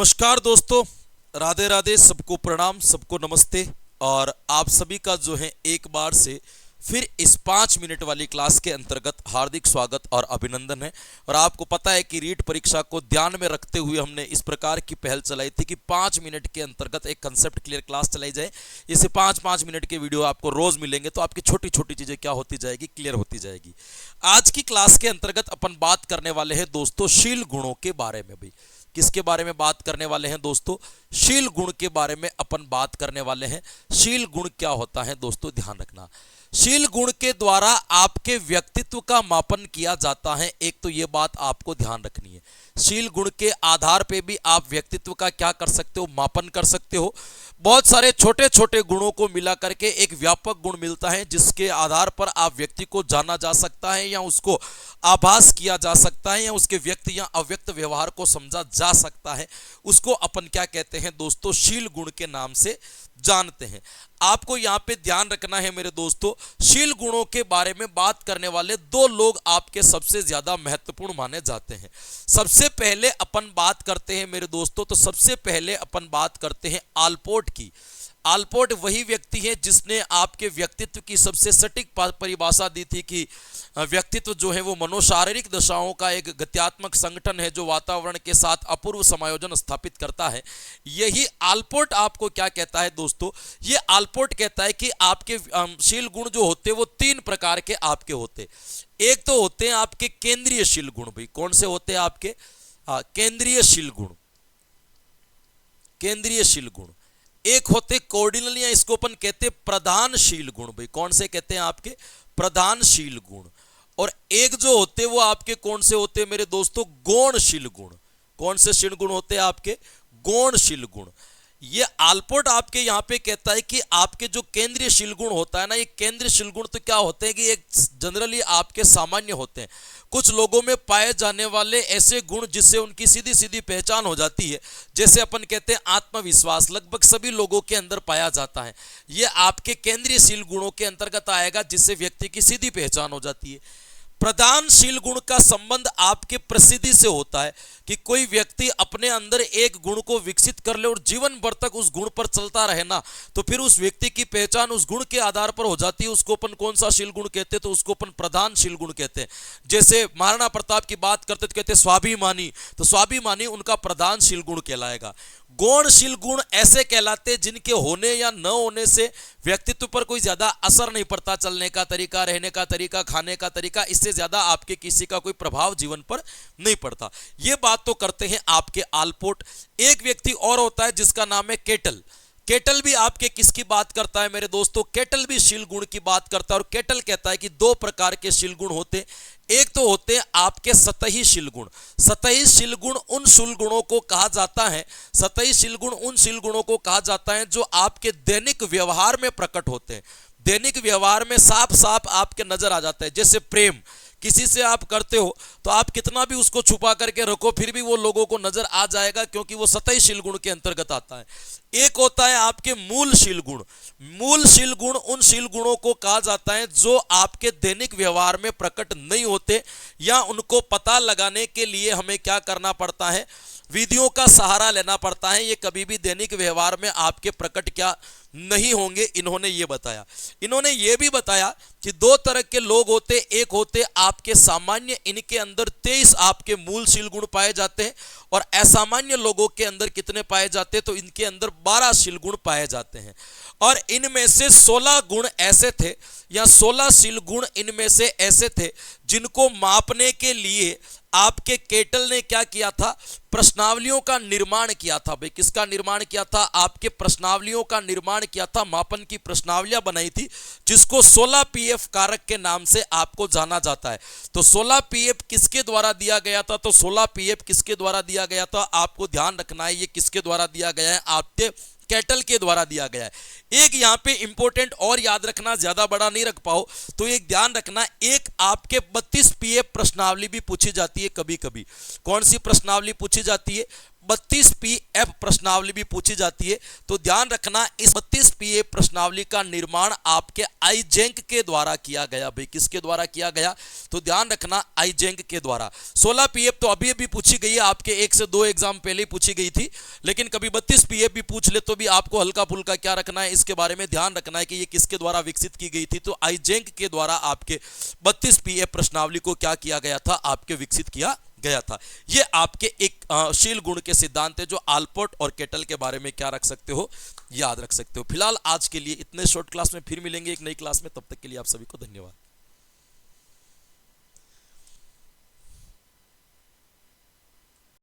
नमस्कार दोस्तों, राधे राधे, सबको प्रणाम, सबको नमस्ते। और आप सभी का जो है एक बार से फिर इस 5 मिनट वाली क्लास के अंतर्गत हार्दिक स्वागत और अभिनंदन है। और आपको पता है कि रीट परीक्षा को ध्यान में रखते हुए हमने इस प्रकार की पहल चलाई थी कि 5 मिनट के अंतर्गत एक कंसेप्ट क्लियर क्लास चलाई जाए। इसे 5-5 मिनट के वीडियो आपको रोज मिलेंगे तो आपकी छोटी छोटी चीजें क्या होती जाएगी, क्लियर होती जाएगी। आज की क्लास के अंतर्गत अपन बात करने वाले हैं दोस्तों शील गुणों के बारे में। भाई किसके बारे में बात करने वाले हैं दोस्तों? शील गुण के बारे में अपन बात करने वाले हैं। शील गुण क्या होता है दोस्तों, ध्यान रखना। शील गुण के द्वारा आपके व्यक्तित्व का मापन किया जाता है। एक तो ये बात आपको ध्यान रखनी है, शील गुण के आधार पे भी आप व्यक्तित्व का क्या कर सकते हो, मापन कर सकते हो। बहुत सारे छोटे छोटे गुणों को मिला करके एक व्यापक गुण मिलता है जिसके आधार पर आप व्यक्ति को जाना जा सकता है या उसको आभास किया जा सकता है या उसके व्यक्त या अव्यक्त व्यवहार को समझा जा सकता है। उसको अपन क्या कहते हैं दोस्तों, शील गुण के नाम से जानते हैं। आपको यहां पे ध्यान रखना है मेरे दोस्तों, शील गुणों के बारे में बात करने वाले दो लोग आपके सबसे ज्यादा महत्वपूर्ण माने जाते हैं। सबसे पहले अपन बात करते हैं मेरे दोस्तों, तो सबसे पहले अपन बात करते हैं आलपोर्ट की। आलपोर्ट वही व्यक्ति है जिसने आपके व्यक्तित्व की सबसे सटीक परिभाषा दी थी कि व्यक्तित्व जो है वो मनोशारीरिक दशाओं का एक गत्यात्मक संगठन है जो वातावरण के साथ अपूर्व समायोजन स्थापित करता है। यही आलपोर्ट आपको क्या कहता है दोस्तों, ये आलपोर्ट कहता है कि आपके शील गुण जो होते हैं वो 3 प्रकार के आपके होते। एक तो होते हैं आपके केंद्रीय शील गुण। भाई कौन से होते हैं आपके? केंद्रीय शील गुण। केंद्रीय शील गुण। एक होते कोऑर्डिनल या इसको अपन कहते हैं प्रधानशील गुण। भाई कौन से कहते हैं आपके? प्रधानशील गुण। और एक जो होते वो आपके कौन से होते मेरे दोस्तों? गौणशील गुण। कौन से शील गुण होते हैं आपके? गौणशील गुण। ये आलपोर्ट आपके यहां पे कहता है कि आपके जो केंद्रीय शील गुण होता है ना, ये केंद्रीय शील गुण तो क्या होते हैं कि एक जनरली आपके सामान्य होते हैं। कुछ लोगों में पाए जाने वाले ऐसे गुण जिससे उनकी सीधी सीधी पहचान हो जाती है, जैसे अपन कहते हैं आत्मविश्वास, लगभग सभी लोगों के अंदर पाया जाता है। ये आपके केंद्रीय शील गुणों के अंतर्गत आएगा जिससे व्यक्ति की सीधी पहचान हो जाती है। प्रधानशील गुण का संबंध आपके प्रसिद्धि से होता है कि कोई व्यक्ति अपने अंदर एक गुण को विकसित कर ले और जीवन भर तक उस गुण पर चलता रहे ना, तो फिर उस व्यक्ति की पहचान उस गुण के आधार पर हो जाती है। उसको अपन कौन सा शील गुण कहते हैं? तो उसको अपन प्रधानशील गुण कहते हैं। जैसे महाराणा प्रताप की बात करते तो कहते स्वाभिमानी, तो स्वाभिमानी उनका प्रधानशील गुण कहलाएगा। गौणशील गुण ऐसे कहलाते जिनके होने या न होने से व्यक्तित्व पर कोई ज्यादा असर नहीं पड़ता, चलने का तरीका, रहने का तरीका, खाने का तरीका, इससे ज्यादा आपके किसी का कोई प्रभाव जीवन पर नहीं पड़ता। ये बात तो करते हैं आपके आलपोर्ट। एक व्यक्ति और होता है जिसका नाम है केटल। केटल भी आपके किसकी बात करता है मेरे दोस्तों? केटल भी शील गुण की बात करता है। और केटल कहता है कि 2 प्रकार के शील गुण होते। एक तो होते हैं आपके सतही शील गुण। सतही शील गुण उन शील गुणों को कहा जाता है, सतही शील गुण उन शील गुणों को कहा जाता है जो आपके दैनिक व्यवहार में प्रकट होते हैं। दैनिक व्यवहार में साफ साफ आपके नजर आ जाता है। जैसे प्रेम किसी से आप करते हो तो आप कितना भी उसको छुपा करके रखो फिर भी वो लोगों को नजर आ जाएगा, क्योंकि वो सतही शील गुण के अंतर्गत आता है। एक होता है आपके मूल शील गुण। मूल शील गुण उन शील गुणों को कहा जाता है जो आपके दैनिक व्यवहार में प्रकट नहीं होते, या उनको पता लगाने के लिए हमें क्या करना पड़ता है, विधियों का सहारा लेना पड़ता है। ये कभी भी दैनिक व्यवहार में आपके प्रकट क्या नहीं होंगे। इन्होंने ये बताया। इन्होंने ये भी बताया कि 2 तरह के लोग होते। एक होते आपके सामान्य, इनके अंदर 23 आपके मूल शील गुण पाए जाते हैं। और असामान्य लोगों के अंदर कितने पाए जाते हैं? तो इनके अंदर 12 शील गुण पाए जाते हैं। और इनमें से 16 गुण ऐसे थे, या 16 शील गुण इनमें से ऐसे थे जिनको मापने के लिए आपके केटल ने क्या किया था? प्रश्नावलियों का निर्माण किया था। भाई किसका निर्माण किया था? आपके प्रश्नावलियों का निर्माण किया था। मापन की प्रश्नावलियां बनाई थी जिसको 16 पीएफ कारक के नाम से आपको जाना जाता है। तो 16 पीएफ किसके द्वारा दिया गया था? तो 16 पीएफ किसके द्वारा दिया गया था? आपको ध्यान रखना है, ये किसके द्वारा दिया गया है? आपके केटल के द्वारा दिया गया है। एक यहां पे इंपॉर्टेंट और याद रखना, ज्यादा बड़ा नहीं रख पाओ तो एक ध्यान रखना, एक आपके 32 पीएफ प्रश्नावली भी पूछी जाती है कभी कभी। कौन सी प्रश्नावली पूछी जाती है? 32 पीएफ प्रश्नावली भी पूछी जाती है। तो ध्यान रखना, इस 32 पीएफ प्रश्नावली का निर्माण आपके आईजेंक के द्वारा किया गया। भाई किसके द्वारा किया गया? तो ध्यान रखना, आईजेंक के द्वारा। 16 पीएफ तो अभी अभी पूछी गई है, आपके 1 से 2 एग्जाम पहले ही पूछी गई थी, लेकिन कभी 32 पीएफ भी पूछ ले तो भी आपको हल्का फुल्का क्या रखना है, इसके बारे में ध्यान रखना है कि ये किसके द्वारा विकसित की गई थी। तो आईजेंक के द्वारा आपके 32 पीएफ प्रश्नावली को क्या किया गया था? आपके विकसित किया गया था। ये आपके एक शील गुण के सिद्धांत है जो आल्पोर्ट और केटल के बारे में क्या रख सकते हो? याद रख सकते हो। फिलहाल आज के लिए इतने शॉर्ट क्लास में, फिर मिलेंगे एक नई क्लास में, तब तक के लिए आप सभी को धन्यवाद।